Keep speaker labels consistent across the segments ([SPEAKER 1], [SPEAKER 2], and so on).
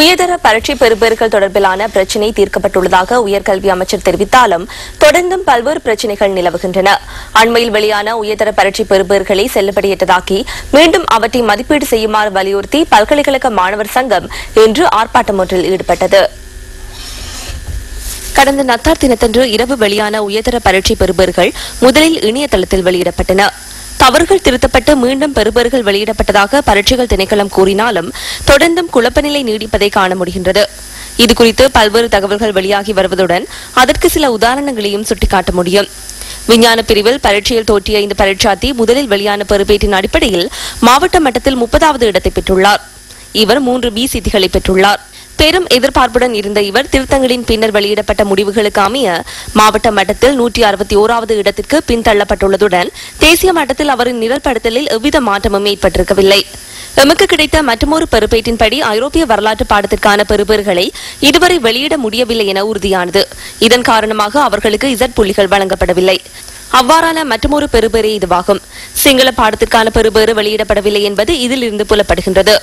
[SPEAKER 1] உயர்தர பரீட்சை பெறுபவர்கள் தொடர்பிலான பிரச்சினை தீர்க்கப்பட்டுள்ளதாக உயர்கல்வி அமைச்சர் தெரிவித்தாலும் தொடர்ந்தும் பல்வேறு பிரச்சினைகள் நிலவுகின்றன. அண்மையில் வெளியான உயர்தர பரீட்சை பெறுபவர்களை செல்லுபடியற்றதாக்கி மீண்டும் அவற்றை மதிப்பீடு செய்யுமாறு வலியுறுத்தி பல்கலைக்கழக மாணவர் சங்கம் இன்று ஆர்ப்பாட்டம் ஒன்றில் ஈடுபட்டது. கடந்த நத்தார் தினத்தன்று இரவு வெளியான உயர்தர பரீட்சை பெறுபவர்கள் முதலில் இணையதளத்தில் வெளியிடப்பட்டன. தவறுகள் திருத்தப்பட்டு மீண்டும் பெறுபவர்கள் வெளியிடப்பட்டதாக பரீட்சைகள் திணைக்களம் கூறினாலும் தொடர்ந்தும் குழப்ப நிலை நீடிப்பதை காண முடிகின்றது. இதுகுறித்து பல்வேறு தகவல்கள் வெளியாகி வருவதுடன் அதற்கு சில உதாரணங்களையும் சுட்டிக்காட்ட முடியும். விஞ்ஞான பிரிவில் பரீட்சையில் தோற்றிய இந்த பரீட்சார்த்தி முதலில் வெளியான பெறுபேட்டின் அடிப்படையில் மாவட்ட மட்டத்தில் 30வது இடத்தை பெற்றுள்ளார். இவர் 3 B சீட்டுகளை பெற்றுள்ளார். பெரும் எதிர்பார்ப்புடன் இருந்த இவர் திருத்தங்களின் பின்னர் வெளியிடப்பட்ட முடிவுகளுக்கு அமைய மாவட்ட மட்டத்தில் 161வது இடத்திற்கு பின்தள்ளப்பட்டுள்ளதுடன் தேசிய மட்டத்தில் அவரின் நிரல்படுத்தலில் எவ்வித மாற்றமும் ஏற்பட்டிருக்கவில்லை. எமக்கு கிடைத்த மற்றொரு பெறுபேட்டின்படி ஐரோப்பிய வரலாற்று பாடத்திற்கான பெறுபேறுகளை இதுவரை வெளியிட முடியவில்லை என உறுதியானது. இதன் காரணமாக அவர்களுக்கு Z புள்ளிகள் வழங்கப்படவில்லை. அவ்வாறான மற்றொரு பெறுபேறே இதுவாகும். சிங்கள பாடத்திற்கான பெறுபேறு வெளியிடப்படவில்லை என்பது இதிலிருந்து புலப்படுகின்றது.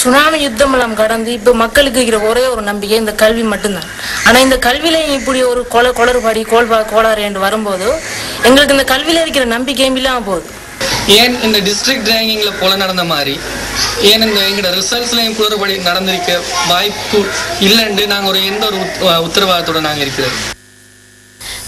[SPEAKER 2] சுனாமி யுத்தம் எல்லாம் கடந்து இப்ப மக்களுக்கு இருக்கிற ஒரே ஒரு நம்பிக்கை இந்த கல்வி மட்டும்தான். ஆனா இந்த கல்வியில இப்படி ஒரு குளறுபடி கோளாறு என்று வரும்போது எங்களுக்கு இந்த கல்வியில இருக்கிற நம்பிக்கையும் இல்லாம போகுது.
[SPEAKER 3] ஏன் இந்த டிஸ்ட்ரிக்ட் ரேங்கிங்ல போல நடந்த மாதிரி ஏன் இந்த எங்களோட ரிசல்ட்ஸ்லயும் குளறுபடி நடந்திருக்க வாய்ப்பு இல்லைன்னு நாங்க எந்த ஒரு உத்தரவாதத்தோட நாங்க இருக்கிறோம்.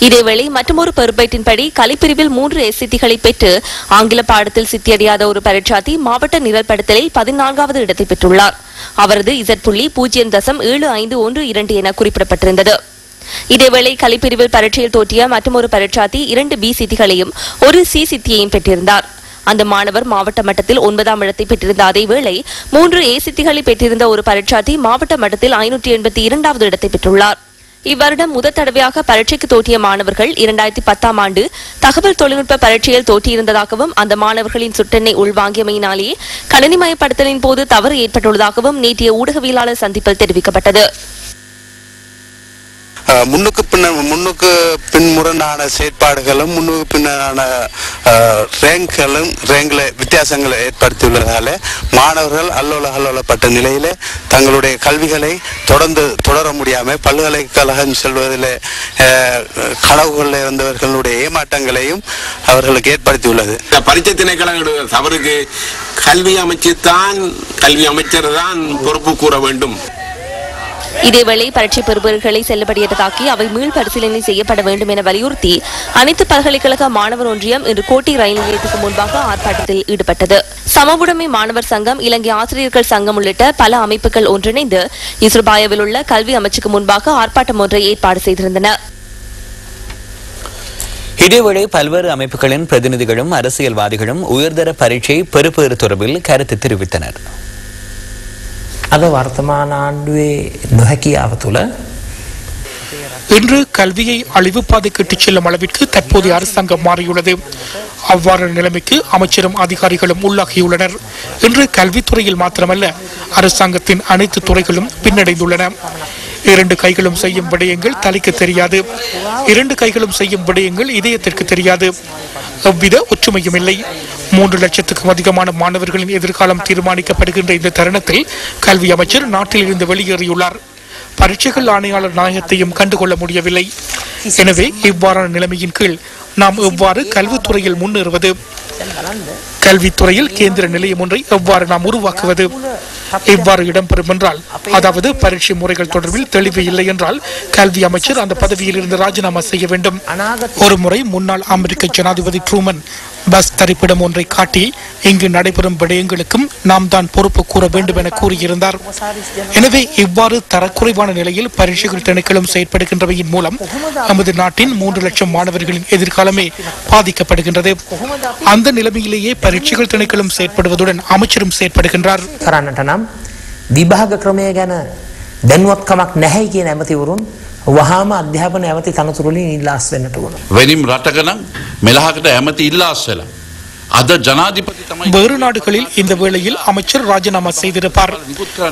[SPEAKER 1] இதேவேளை மற்றொரு பெறுபேட்டின்படி கலைப்பிரிவில் 3 SCTகளை பெற்று ஆங்கில பாடத்தில் சித்தியடையாத ஒரு பரீட்சார்த்தி மாவட்ட நிரல்படுத்தலில் 14வது இடத்தை பெற்றுள்ளார். அவரது Z புள்ளி 0.7512 என குறிப்பிடப்பட்டிருந்தது. இதேவேளை கலைப்பிரிவில் பரீட்சையில் தோற்றிய மற்றொரு பரீட்சார்த்தி 2 B சீட்டுகளையும் 1 C சீட்டியையும் பெற்றிருந்தார். அந்த மாணவர் மாவட்ட மட்டத்தில் 9ஆம் இடத்தை பெற்றிருந்த அதேவேளை 3 A சீட்டுகளை பெற்றிருந்த ஒரு பரீட்சார்த்தி மாவட்ட மட்டத்தில் 582வது இடத்தை பெற்றுள்ளார். இவ்வருடம் முதல் தடவையாக பரீட்சைக்கு தோற்றிய மாணவர்கள் 2010ஆம் ஆண்டு தகவல் தொழில்நுட்ப பரீட்சையில் தோற்றியிருந்ததாகவும் அந்த மாணவர்களின் சுட்டெண்ணை உள்வாங்கியமையினாலேயே கணினிமயப்படுத்தலின் போது தவறு ஏற்பட்டுள்ளதாகவும் நேற்றைய ஊடகவியலாளர் சந்திப்பில் தெரிவிக்கப்பட்டது.
[SPEAKER 4] முன்னுக்கு பின்முரணான செயற்பாடுகளும் முன்னுக்கு பின்னான ரேங்க்ல வித்தியாசங்களை ஏற்படுத்தியுள்ளதால மாணவர்கள் அல்லோலப்பட்ட நிலையில தங்களுடைய கல்விகளை தொடர முடியாம பல்கலைக்கழகம் செல்வதில் கனவுகளில் இருந்தவர்களுடைய ஏமாற்றங்களையும் அவர்களுக்கு ஏற்படுத்தியுள்ளது.
[SPEAKER 5] பரீட்சை திணைக்களங்களுடைய தவறுக்கு கல்வி அமைச்சர் தான் பொறுப்பு கூற வேண்டும்.
[SPEAKER 1] இதேவேளை பரீட்சை பெறுபவர்களை செல்லுபடியற்றதாக்கி அவை மீள் பரிசீலனை செய்யப்பட வேண்டும் என வலியுறுத்தி அனைத்து பல்கலைக்கழக மாணவர் ஒன்றியம் இன்று கோட்டை ரயில் நிலையத்துக்கு முன்பாக ஆர்ப்பாட்டத்தில் ஈடுபட்டது. சமவுடைமை மாணவர் சங்கம், இலங்கை ஆசிரியர்கள் சங்கம் உள்ளிட்ட பல அமைப்புகள் ஒன்றிணைந்து இஸ்ரோபாயாவில் உள்ள கல்வி அமைச்சுக்கு முன்பாக ஆர்ப்பாட்டம் ஒன்றை ஏற்பாடு செய்திருந்தன.
[SPEAKER 6] இதேவேளை பல்வேறு அமைப்புகளின் பிரதிநிதிகளும் அரசியல்வாதிகளும் உயர்தர பரீட்சை பெறுபேறு தொடர்பில் கருத்து தெரிவித்தனர்.
[SPEAKER 7] අද වර්තමාන ආණ්ඩුවේ නොහැකියාව තුළ
[SPEAKER 8] இன்று கல்வியை அழிவு பாதைக்கு இட்டுச் செல்லும் அளவிற்கு தற்போதைய அரசாங்கம் மாறியுள்ளது. அவ்வாறான நிலைமைக்கு அமைச்சரும் அதிகாரிகளும் உள்ளாகியுள்ளனர். இன்று கல்வித்துறையில் மாத்திரமல்ல, அரசாங்கத்தின் அனைத்து துறைகளும் பின்னடைந்துள்ளன. 2 கைகளும் செய்யும் விடயங்கள் தலைக்கு தெரியாது, 2 கைகளும் செய்யும் விடயங்கள் இதயத்திற்கு தெரியாது. எவ்வித ஒற்றுமையும் இல்லை. 3 லட்சத்துக்கும் அதிகமான மாணவர்களின் எதிர்காலம் தீர்மானிக்கப்படுகின்ற இந்த தருணத்தில் கல்வி அமைச்சர் நாட்டில் இருந்து வெளியேறியுள்ளார். பரீட்சைகள் ஆணையாளர் நாயகத்தையும் கண்டுகொள்ள முடியவில்லை. எனவே இவ்வாறான நிலைமையின் கீழ் நாம் எவ்வாறு கல்வித்துறையில் முன்னேறுவது, கல்வித்துறையில் கேந்திர நிலையம் ஒன்றை எவ்வாறு நாம் உருவாக்குவது, இவ்வாறு இடம்பெறும் என்றால், அதாவது பரீட்சை முறைகள் தொடர்பில் தெளிவு இல்லை என்றால் கல்வி அமைச்சர் அந்த பதவியில் இருந்து ராஜினாமா செய்ய வேண்டும். ஒரு முறை முன்னாள் அமெரிக்க ஜனாதிபதி ட்ரூமன் பஸ் தரிப்பிடம் ஒன்றை காட்டி இங்கு நடைபெறும் விடயங்களுக்கும் நாம் தான் பொறுப்பு கூற வேண்டும் என கூறியிருந்தார். எனவே இவ்வாறு தரக்குறைவான நிலையில் பரீட்சைகள் திணைக்களம் செயற்படுகின்றவையின் மூலம் நமது நாட்டின் 3 லட்சம் மாணவர்களின் எதிர்காலமே பாதிக்கப்படுகின்றது. அந்த நிலைமையிலேயே பரீட்சைகள் திணைக்களம் செயற்படுவதுடன் அமைச்சரும் செயற்படுகின்றார்.
[SPEAKER 7] විභාග ක්‍රමය ගැන දැනුවත්කමක් නැහැ කියන ඇමතිවරුන් වහාම අධ්‍යාපන ඇමති තනතුරු වලින් ඉල්ලාස් වෙන්නට ඕන.
[SPEAKER 9] වෙනින් රටක නම් මෙලහකට ඇමති ඉල්ලාස් වෙලා
[SPEAKER 8] வேறு நாடுகளில் இந்த வேளையில் அமைச்சர் ராஜினாமா செய்திருப்பார்.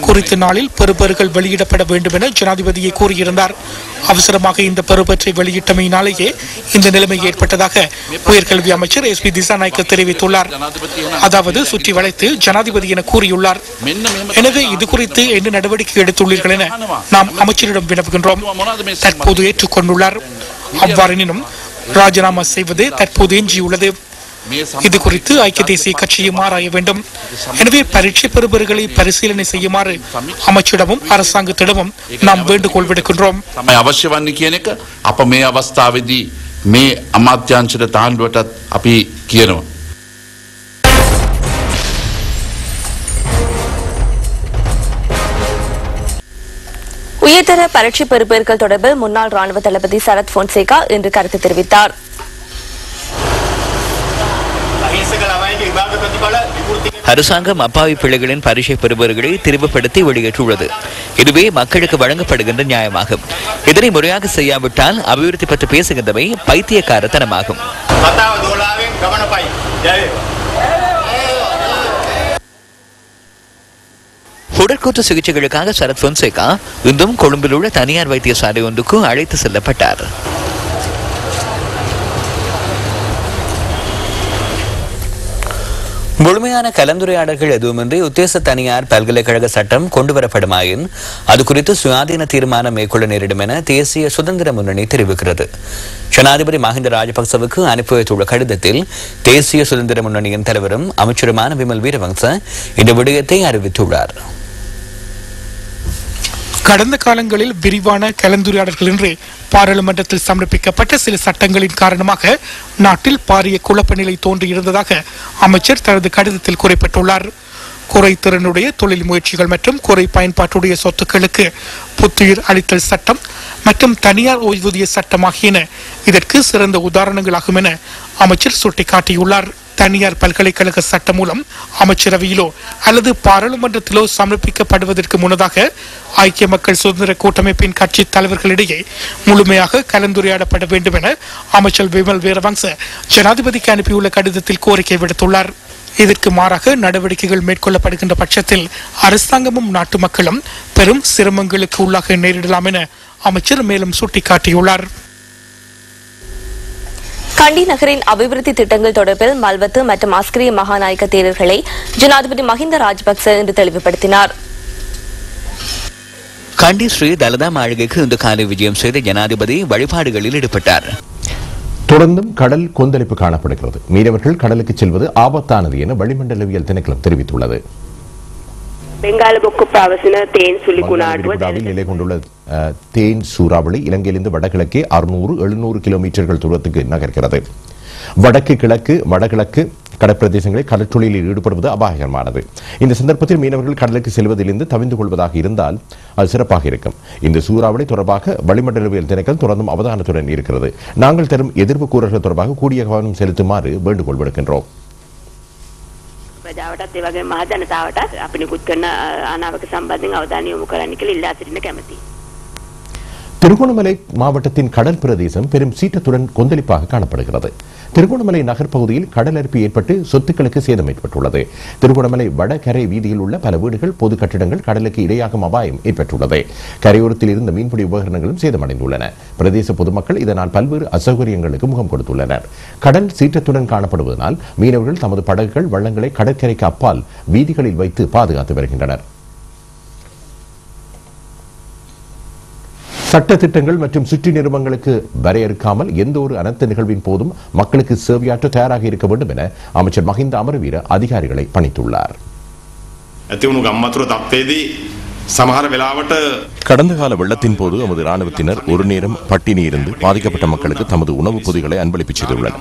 [SPEAKER 8] குறித்த நாளில் பெறுபேறுகள் வெளியிடப்பட வேண்டும் என ஜனாதிபதியை கூறியிருந்தார். அவசரமாக இந்த பெறுபேற்றை வெளியிட்டமையினாலேயே இந்த நிலைமை ஏற்பட்டதாக உயர்கல்வி அமைச்சர் SP திசாநாயக்க தெரிவித்துள்ளார். அதாவது சுற்றி வளைத்து ஜனாதிபதி என கூறியுள்ளார். எனவே இது குறித்து என்ன நடவடிக்கை எடுத்துள்ளீர்கள் என நாம் அமைச்சரிடம் வினவுகின்றோம். தற்போது ஏற்றுக்கொண்டுள்ளார். அவ்வாறெனினும் ராஜினாமா செய்வது தற்போது எஞ்சியுள்ளது. இது குறித்து ஐக்கிய தேசிய கட்சியும் ஆராய வேண்டும். எனவே பரீட்சை பெறுபவர்களை பரிசீலனை செய்யுமாறு அமைச்சிடமும் அரசாங்கத்திடமும் நாம் வேண்டுகோள் விடுக்கின்றோம்.
[SPEAKER 9] අවශ්‍යවන්නේ කියන එක අප මේ අවස්ථාවේදී මේ අමාත්‍යාංශයට තාණ්ඩුවටත් අපි කියනවා.
[SPEAKER 1] உயர்தர பரீட்சை பெறுபேறுகள் தொடர்பில் முன்னாள் ராணுவ தளபதி சரத் பொன்சேகா இன்று கருத்து தெரிவித்தார்.
[SPEAKER 6] அரசாங்கம் அப்பாவி பிள்ளைகளின் பரீட்சை பெறுபவர்களை திரிவுபடுத்தி வெளியேற்றுள்ளது. இதுவே மக்களுக்கு வழங்கப்படுகின்ற நியாயமாகும். இதனை முறையாக செய்யாவிட்டால் அபிவிருத்தி பற்றி பேசுகின்றவை பைத்தியக்காரத்தனமாகும். உடற்கூற்று சிகிச்சைகளுக்காக சரத் பொன்சேகா இன்றும் கொழும்பில் உள்ள தனியார் வைத்தியசாலை ஒன்றுக்கு அழைத்து செல்லப்பட்டார். முழுமையான கலந்துரையாடல்கள் எதுவுமின்றி உத்தேச தனியார் பல்கலைக்கழக சட்டம் கொண்டுவரப்படுமாயின் அது குறித்து சுயாதீன தீர்மானம் மேற்கொள்ள நேரிடும் என தேசிய சுதந்திர முன்னணி தெரிவிக்கிறது. ஜனாதிபதி மஹிந்த ராஜபக்சவுக்கு அனுப்பி வைத்துள்ள கடிதத்தில் தேசிய சுதந்திர முன்னணியின் தலைவரும் அமைச்சருமான விமல் வீரவங்ச இந்த விடயத்தை அறிவித்துள்ளார்.
[SPEAKER 8] கடந்த காலங்களில் விரிவான கலந்துரையாடல்களின்றி பாராளுமன்றத்தில் சமர்ப்பிக்கப்பட்ட சில சட்டங்களின் காரணமாக நாட்டில் பாரிய குழப்ப நிலை தோன்றியிருந்ததாக அமைச்சர் தனது கடிதத்தில் குறிப்பிட்டுள்ளார். குறைத்திறனுடைய தொழில் முயற்சிகள் மற்றும் குறை பயன்பாட்டுடைய சொத்துக்களுக்கு புத்துயிர் அளித்தல் சட்டம் மற்றும் தனியார் ஓய்வூதிய சட்டம் ஆகியன இதற்கு சிறந்த உதாரணங்களாகும் என அமைச்சர் சுட்டிக்காட்டியுள்ளார். தனியார் பல்கலைக்கழக சட்டம் மூலம் அமைச்சரவையிலோ அல்லது பாராளுமன்றத்திலோ சமர்ப்பிக்கப்படுவதற்கு முன்னதாக ஐக்கிய மக்கள் சுதந்திர கூட்டமைப்பின் கட்சி தலைவர்களிடையே முழுமையாக கலந்துரையாடப்பட வேண்டும் என அமைச்சர் விமல் வீரவங்ச ஜனாதிபதிக்கு அனுப்பியுள்ள கடிதத்தில் கோரிக்கை விடுத்துள்ளார். இதற்கு மாறாக நடவடிக்கைகள் மேற்கொள்ளப்படுகின்ற பட்சத்தில் அரசாங்கமும் நாட்டு மக்களும் பெரும் சிரமங்களுக்கு உள்ளாக நேரிடலாம் என அமைச்சர் மேலும் சுட்டிக்காட்டியுள்ளார்.
[SPEAKER 1] கண்டி நகரின் அபிவிருத்தி திட்டங்கள் தொடர்பில் மல்வத்து மற்றும் அஸ்கிரிய மகாநாயக்க தேரர்களை ஜனாதிபதி மஹிந்த ராஜபக்ச இன்று தெளிவுபடுத்தினார்.
[SPEAKER 6] கண்டி ஸ்ரீ தலதா மாளிகைக்கு இன்று காலை விஜயம் செய்த ஜனாதிபதி வழிபாடுகளில் ஈடுபட்டார்.
[SPEAKER 10] தொடர்ந்தும் கடல் கொந்தளிப்பு காணப்படுகிறது. மீனவர்கள் கடலுக்கு செல்வது ஆபத்தானது என வளிமண்டலவியல் திணைக்களம் தெரிவித்துள்ளது. நிலை கொண்டுள்ள தேன் சூறாவளி இலங்கையிலிருந்து வடகிழக்கே 600-700 கிலோமீட்டர்கள் தூரத்துக்கு நகர்கிறது. வடக்கு கிழக்கு வடகிழக்கு கடற்பிரதேசங்களில் கடற்றொழிலில் ஈடுபடுவது அபாயகரமானது. இந்த சந்தர்ப்பத்தில் மீனவர்கள் கடலுக்கு செல்வதிலிருந்து தவிந்து கொள்வதாக இருந்தால் அது சிறப்பாக இருக்கும். இந்த சூறாவளி தொடர்பாக வளிமண்டலவியல் திணைக்களம் தொடர்ந்தும் அவதானத்துடன் இருக்கிறது. நாங்கள் தரும் எதிர்ப்பு கூறல்கள் தொடர்பாக கூடிய கவனம் செலுத்துமாறு வேண்டுகோள் விடுக்கின்றோம்.
[SPEAKER 11] ප්‍රජාවටත් ඒ වගේම මහ ජනතාවටත් අපි නිකුත් කරන ආනාවක සම්බන්ධයෙන් අවධානය යොමු කරන්න කියලා ඉල්ලා සිටින්න කැමැතියි.
[SPEAKER 10] திருகோணமலை மாவட்டத்தின் கடல் பிரதேசம் பெரும் சீற்றத்துடன் கொந்தளிப்பாக காணப்படுகிறது. திருகோணமலை நகர் பகுதியில் கடல் அரிப்பு ஏற்பட்டு சொத்துக்களுக்கு சேதம் ஏற்பட்டுள்ளது. திருகோணமலை வடகரை வீதியில் உள்ள பல வீடுகள், பொது கட்டிடங்கள் கடலுக்கு இடையாகும் அபாயம் ஏற்பட்டுள்ளது. கரையோரத்தில் இருந்த மீன்பிடி உபகரணங்களும் சேதமடைந்துள்ளன. பிரதேச பொதுமக்கள் இதனால் பல்வேறு அசௌகரியங்களுக்கு முகம் கொடுத்துள்ளனர். கடல் சீற்றத்துடன் காணப்படுவதனால் மீனவர்கள் தமது படகுகள், வள்ளங்களை கடற்கரைக்கு அப்பால் வீதிகளில் வைத்து பாதுகாத்து வருகின்றனர். சட்ட திட்டங்கள் மற்றும் சுற்றி நிறுவனங்களுக்கு வரையறுக்காமல் எந்த ஒரு அனைத்து நிகழ்வின் போதும் மக்களுக்கு சேவையாற்ற தயாராக இருக்க வேண்டும் என அமைச்சர் மஹிந்த அமரவீர அதிகாரிகளை பணித்துள்ளார். கடந்த கால வெள்ளத்தின் போது நமது ராணுவத்தினர் ஒரு நேரம் பட்டினி இருந்து பாதிக்கப்பட்ட மக்களுக்கு தமது உணவுப் பொதிகளை அன்பளிப்பு செய்துள்ளனர்.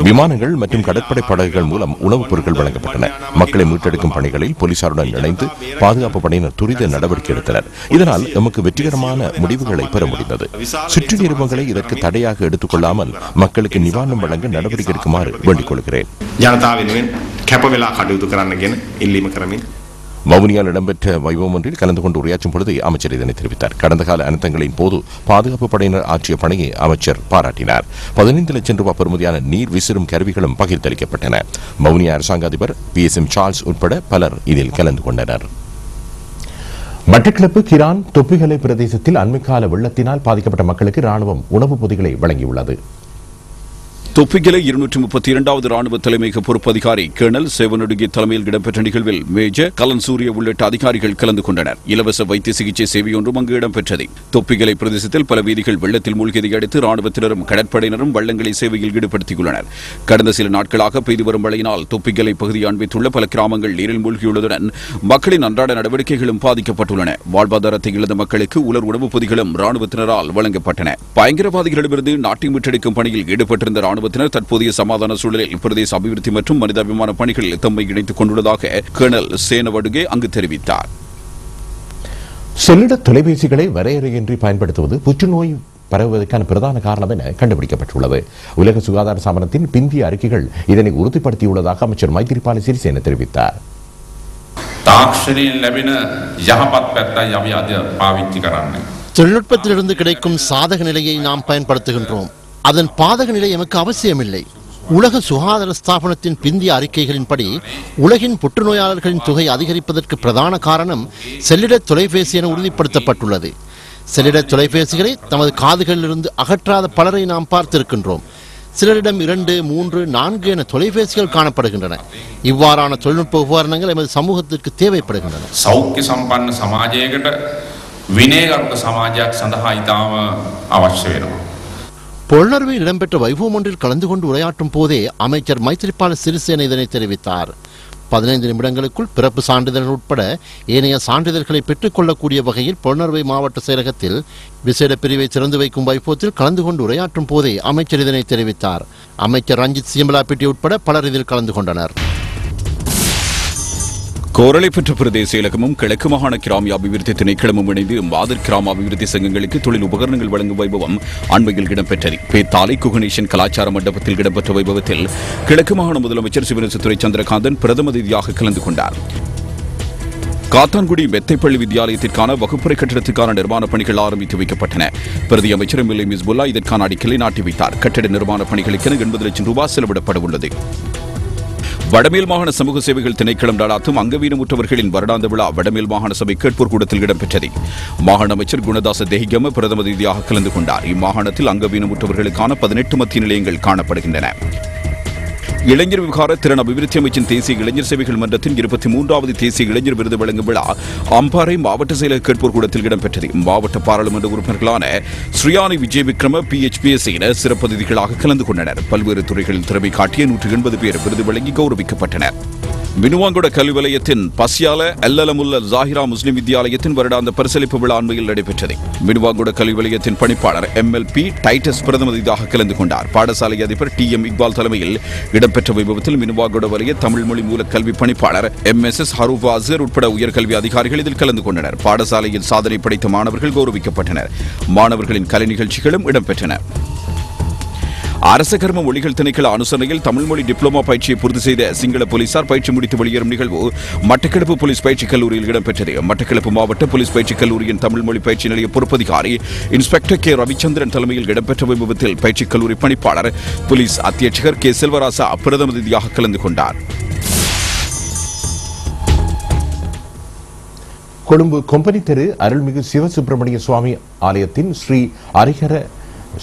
[SPEAKER 10] விமானங்கள் மற்றும் கடற்படை படகுகள் மூலம் உணவுப் பொருட்கள் வழங்கப்பட்டன. மக்களை மீட்டெடுக்கும் பணிகளில் போலீசாருடன் இணைந்து பாதுகாப்பு படையினர் துரித நடவடிக்கை எடுத்தனர். இதனால் நமக்கு வெற்றிகரமான முடிவுகளை பெற முடிந்தது. சுற்று நிறுவனங்களை இதற்கு தடையாக எடுத்துக் கொள்ளாமல் மக்களுக்கு நிவாரணம் வழங்க நடவடிக்கை எடுக்குமாறு வேண்டிக் கொள்கிறேன். வவுனியாவில் இடம்பெற்ற வைபவம் ஒன்றில் கலந்து கொண்டு உரையாற்றும் பொழுது அமைச்சர் இதனை தெரிவித்தார். கடந்த கால அனர்த்தங்களின் போது பாதுகாப்பு படையினர் ஆற்றிய பணியை அமைச்சர் பாராட்டினார். 15 லட்சம் ரூபாய் பெறுமதியான நீர் விசிறும் கருவிகளும் பகிர்ந்தளிக்கப்பட்டன. வவுனியா அரசாங்க அதிபர் PSM சார்ல்ஸ் உட்பட பலர் இதில் கலந்து கொண்டனர். மட்டக்களப்பு கிரான் தொப்பிகலை பிரதேசத்தில் அண்மைக்கால வெள்ளத்தினால் பாதிக்கப்பட்ட மக்களுக்கு ராணுவம் உணவுப் பொதிகளை வழங்கியுள்ளது.
[SPEAKER 12] தொப்பிகலை 232வது ராணுவ தலைமையக பொறுப்பு அதிகாரி கேர்னல் சேவனடுகி தலைமையில் இடம்பெற்ற நிகழ்வில் மேஜர் கலன் சூரிய உள்ளிட்ட அதிகாரிகள் கலந்து கொண்டனர். இலவச வைத்திய சிகிச்சை சேவை ஒன்றும் அங்கு இடம்பெற்றது. தொப்பிகலை பிரதேசத்தில் பல வீதிகள் வெள்ளத்தில் மூழ்கியதை அடுத்து ராணுவத்தினரும் கடற்படையினரும் வள்ளங்களை சேவையில் ஈடுபடுத்தியுள்ளனர். கடந்த சில நாட்களாக பெய்து வரும் மழையினால் தொப்பிகலை பகுதியை அண்மித்துள்ள பல கிராமங்கள் நீரில் மூழ்கியுள்ளதுடன் மக்களின் அன்றாட நடவடிக்கைகளும் பாதிக்கப்பட்டுள்ளன. வாழ்வாதாரத்தை இழந்த மக்களுக்கு உலர் உணவுப் பொதிகளும் ராணுவத்தினரால் வழங்கப்பட்டன. பயங்கரவாதிகளிடமிருந்து நாட்டை மீட்டெடுக்கும் பணியில் ஈடுபட்டிருந்த ராணுவ தற்போதைய சமாதான சூழலில் பிரதேச அபிவிருத்தி மற்றும் மனிதாபிமான பணிகளில் தம்மை இணைத்துக் கொண்டுள்ளதாக கர்னல் சேனவடுகே அங்கு தெரிவித்தார்.
[SPEAKER 10] செல்லிட தொலைபேசிகளை வரையறையின்றி பயன்படுத்துவது புற்றுநோய் பரவுவதற்கான பிரதான காரணம் என கண்டுபிடிக்கப்பட்டுள்ளது. உலக சுகாதார ஸ்தாபனத்தின் பிந்திய அறிக்கைகள் இதனை உறுதிப்படுத்தியுள்ளதாக அமைச்சர் மைத்திரிபால சிறிசேன தெரிவித்தார்.
[SPEAKER 13] தொழில்நுட்பத்திலிருந்து கிடைக்கும் சாதக நிலையை நாம் பயன்படுத்துகின்றோம். அதன் பாதக நிலை எமக்கு அவசியமில்லை. உலக சுகாதார ஸ்தாபனத்தின் பிந்திய அறிக்கைகளின்படி உலகின் புற்றுநோயாளர்களின் தொகை அதிகரிப்பதற்கு பிரதான காரணம் செல்லிட தொலைபேசி என உறுதிப்படுத்தப்பட்டுள்ளது. செல்லிட தொலைபேசிகளை தமது காதுகளிலிருந்து அகற்றாத பலரை நாம் பார்த்திருக்கின்றோம். சிலரிடம் 2, 3, 4 என தொலைபேசிகள் காணப்படுகின்றன. இவ்வாறான தொழில்நுட்ப உபகரணங்கள் எமது சமூகத்திற்கு தேவைப்படுகின்றன.
[SPEAKER 14] சௌக்கிய சம்பன்ன சமாஜයකට විනයගරුක සමාජයක් සඳහා ඉතාම අවශ්‍ය වෙනවා.
[SPEAKER 13] பொருளர்வில் இடம்பெற்ற வைபவம் ஒன்றில் கலந்து கொண்டு உரையாற்றும் போதே அமைச்சர் மைத்திரிபால சிறிசேன இதனை தெரிவித்தார். 15 நிமிடங்களுக்குள் பிறப்பு சான்றிதழ் உட்பட ஏனைய சான்றிதழ்களை பெற்றுக் கொள்ளக்கூடிய வகையில் பொருளர்வை மாவட்ட செயலகத்தில் விசேட பிரிவை திறந்து வைக்கும் வைபவத்தில் கலந்து கொண்டு உரையாற்றும் போதே அமைச்சர் இதனை தெரிவித்தார். அமைச்சர் ரஞ்சித் சியம்பலாப்பிட்டி உட்பட பலர் இதில் கலந்து கொண்டனர்.
[SPEAKER 12] கோரளை பெற்ற பிரதேச செயலகமும் கிழக்கு மாகாண கிராமிய அபிவிருத்தி திணைக்களமும் இணைந்து மாதிரி கிராம அபிவிருத்தி சங்கங்களுக்கு தொழில் உபகரணங்கள் வழங்கும் வைபவம் அண்மையில் இடம்பெற்றது. பேத்தாலை குகணேசன் கலாச்சார மண்டபத்தில் இடம்பெற்ற வைபவத்தில் கிழக்கு மாகாண முதலமைச்சர் சிவனேசத்துறை சந்திரகாந்தன் பிரதம அதிதியாக கலந்து கொண்டார். காத்தான்குடி மெத்தைப்பள்ளி வித்தியாலயத்திற்கான வகுப்பறை கட்டிடத்துக்கான நிர்மாண பணிகள் ஆரம்பித்து வைக்கப்பட்டன. பிரதி அமைச்சர் எம்எல்ஏ மிஸ்புல்லா இதற்கான அடிக்கலை நாட்டி வைத்தார். கட்டிட நிர்மாண பணிகளுக்கென 80 லட்சம் ரூபாய் செலவிடப்பட உள்ளது. வடமேல் மாகாண சமூக சேவைகள் திணைக்களம் நடாத்தும் அங்கவீனமுற்றவர்களின் வருடாந்த விழா வடமேல் மாகாண சபை கேட்போர் கூடத்தில் இடம்பெற்றது. மாகாண அமைச்சர் குணதாச தேகிகம பிரதம அதிதியாக கலந்து கொண்டார். இம்மாகாணத்தில் அங்கவீனமுற்றவர்களுக்கான 18 மத்திய நிலையங்கள் காணப்படுகின்றன. இளைஞர் விவகார திறன் அபிவிருத்தி அமைச்சின் தேசிய இளைஞர் சேவைகள் மன்றத்தின் 23வது தேசிய இளைஞர் விருது வழங்கும் விழா அம்பாறை மாவட்ட செயலக கேட்போர் கூடத்தில் இடம்பெற்றது. மாவட்ட பாராளுமன்ற உறுப்பினர்களான ஸ்ரீயானி விஜய் விக்ரம PHPS சிறப்பு அதிதிகளாக கலந்து கொண்டனர். பல்வேறு துறைகளில் திறமை காட்டிய 180 பேர் விருது வழங்கி கௌரவிக்கப்பட்டனர். மினுவாங்குட கல்வி வலயத்தின் பஸ்யால அல்லலமுல்ல ஜாஹிரா முஸ்லிம் வித்தியாலயத்தின் வருடாந்த பரிசளிப்பு விழா அண்மையில் நடைபெற்றது. மினுவாங்குட கல்வி வலயத்தின் பணிப்பாளர் MLP டைட்டஸ் பிரதம அதிதியாக கலந்து கொண்டார். பாடசாலை அதிபர் TM இக்பால் தலைமையில் இடம்பெற்ற வைபவத்தில் மினுவாங்குட வலய தமிழ் மொழி மூல கல்வி பணிப்பாளர் MSS ஹரூஃப் அஸ்கர் உட்பட உயர்கல்வி அதிகாரிகள் இதில் கலந்து கொண்டனர். பாடசாலையில் சாதனை படைத்த மாணவர்கள் கௌரவிக்கப்பட்டனர். மாணவர்களின் கலை நிகழ்ச்சிகளும் இடம்பெற்றன. அரச கர்ம மொழிகள் திணைக்கள அனுசரணையில் தமிழ் மொழி டிப்ளோமா பயிற்சியை பூர்த்தி செய்த சிங்கள போலீசார் பயிற்சி முடித்து வெளியேறும் நிகழ்வு மட்டக்களப்பு போலீஸ் பயிற்சி கல்லூரியில் இடம்பெற்றது. மட்டக்களப்பு மாவட்ட போலீஸ் பயிற்சி கல்லூரியின் தமிழ் மொழி பயிற்சி நிலைய பொறுப்பதிகாரி இன்ஸ்பெக்டர் K ரவிச்சந்திரன் தலைமையில் இடம்பெற்ற வைபவத்தில் பயிற்சி கல்லூரி பணிப்பாளர் போலீஸ் அத்தியட்சகர் K செல்வராசா பிரதம அதிதியாக கலந்து கொண்டார்.
[SPEAKER 10] கொழும்பு கொம்பனி தெரு அருள்மிகு சிவசுப்பிரமணிய சுவாமி ஆலயத்தின் ஸ்ரீ ஹரிஹர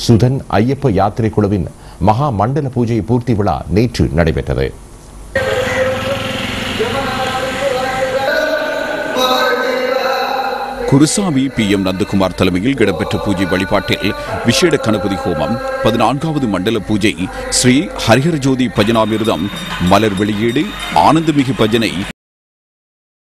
[SPEAKER 10] சுதன் ஐயப்ப யாத்திரை குழுவின் மகா மண்டல பூஜை பூர்த்தி விழா நேற்று நடைபெற்றது.
[SPEAKER 12] குருசாமி PM நந்தகுமார் தலைமையில் இடம்பெற்ற பூஜை வழிபாட்டில் விசேட கணபதி ஹோமம், 14வது மண்டல பூஜை, ஸ்ரீ ஹரிஹர ஜோதி பஜனாமிர்தம், மலர் வெளியீடு, ஆனந்தமிகு பஜனை,